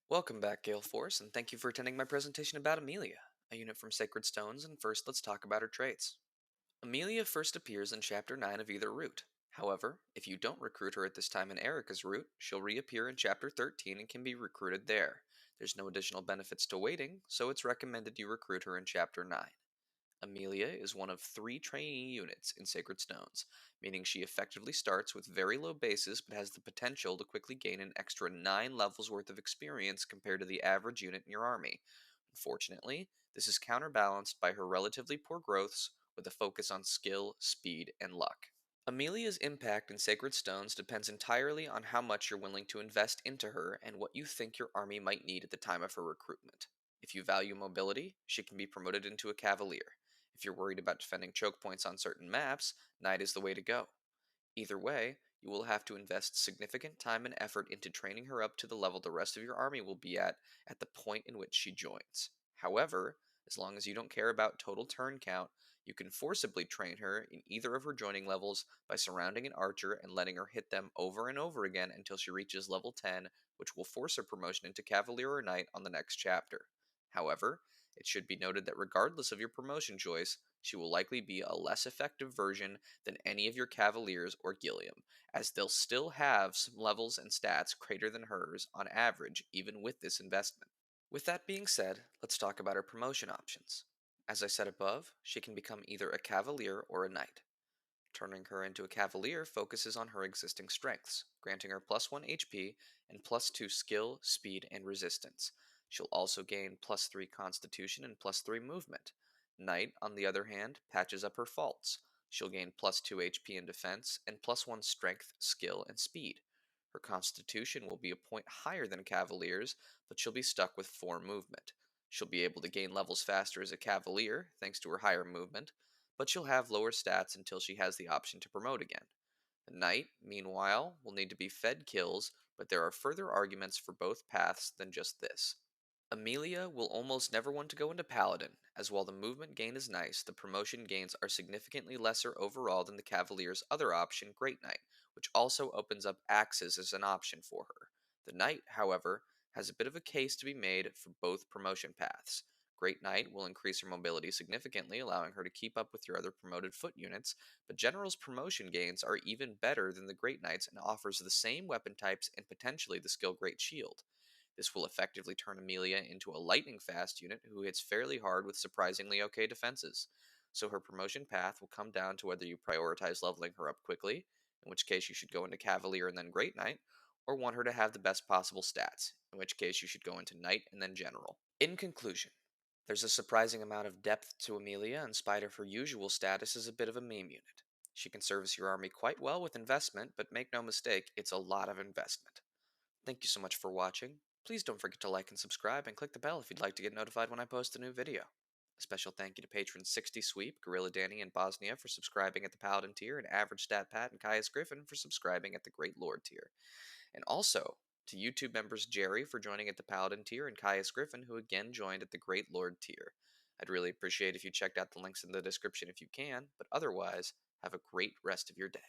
Welcome back, Gale Force, and thank you for attending my presentation about Amelia, a unit from Sacred Stones, and first let's talk about her traits. Amelia first appears in Chapter 9 of either route. However, if you don't recruit her at this time in Erica's route, she'll reappear in Chapter 13 and can be recruited there. There's no additional benefits to waiting, so it's recommended you recruit her in Chapter 9. Amelia is one of three trainee units in Sacred Stones, meaning she effectively starts with very low bases but has the potential to quickly gain an extra 9 levels worth of experience compared to the average unit in your army. Unfortunately, this is counterbalanced by her relatively poor growths with a focus on skill, speed, and luck. Amelia's impact in Sacred Stones depends entirely on how much you're willing to invest into her and what you think your army might need at the time of her recruitment. If you value mobility, she can be promoted into a Cavalier. If you're worried about defending choke points on certain maps, Knight is the way to go. Either way, you will have to invest significant time and effort into training her up to the level the rest of your army will be at the point in which she joins. However, as long as you don't care about total turn count, you can forcibly train her in either of her joining levels by surrounding an archer and letting her hit them over and over again until she reaches level 10, which will force her promotion into Cavalier or Knight on the next chapter. However, it should be noted that regardless of your promotion choice, she will likely be a less effective version than any of your Cavaliers or Gilliam, as they'll still have some levels and stats greater than hers on average, even with this investment. With that being said, let's talk about her promotion options. As I said above, she can become either a Cavalier or a Knight. Turning her into a Cavalier focuses on her existing strengths, granting her plus 1 HP and plus 2 skill, speed, and resistance. She'll also gain plus 3 constitution and plus 3 movement. Knight, on the other hand, patches up her faults. She'll gain plus 2 HP in defense and plus 1 strength, skill, and speed. Her constitution will be a point higher than Cavalier's, but she'll be stuck with 4 movement. She'll be able to gain levels faster as a Cavalier, thanks to her higher movement, but she'll have lower stats until she has the option to promote again. The knight, meanwhile, will need to be fed kills, but there are further arguments for both paths than just this. Amelia will almost never want to go into Paladin, as while the movement gain is nice, the promotion gains are significantly lesser overall than the Cavalier's other option, Great Knight, which also opens up axes as an option for her. The Knight, however, has a bit of a case to be made for both promotion paths. Great Knight will increase her mobility significantly, allowing her to keep up with your other promoted foot units, but General's promotion gains are even better than the Great Knight's and offers the same weapon types and potentially the skill Great Shield. This will effectively turn Amelia into a lightning fast unit who hits fairly hard with surprisingly okay defenses. So her promotion path will come down to whether you prioritize leveling her up quickly, in which case you should go into Cavalier and then Great Knight, or want her to have the best possible stats, in which case you should go into Knight and then General. In conclusion, there's a surprising amount of depth to Amelia in spite of her usual status as a bit of a meme unit. She can service your army quite well with investment, but make no mistake, it's a lot of investment. Thank you so much for watching. Please don't forget to like and subscribe and click the bell if you'd like to get notified when I post a new video. A special thank you to patrons 60 Sweep, Gorilla Danny, and Bosnia for subscribing at the Paladin tier, and Average Stat Pat and Caius Griffin for subscribing at the Great Lord tier. And also to YouTube members Jerry for joining at the Paladin tier and Caius Griffin, who again joined at the Great Lord tier. I'd really appreciate if you checked out the links in the description if you can, but otherwise, have a great rest of your day.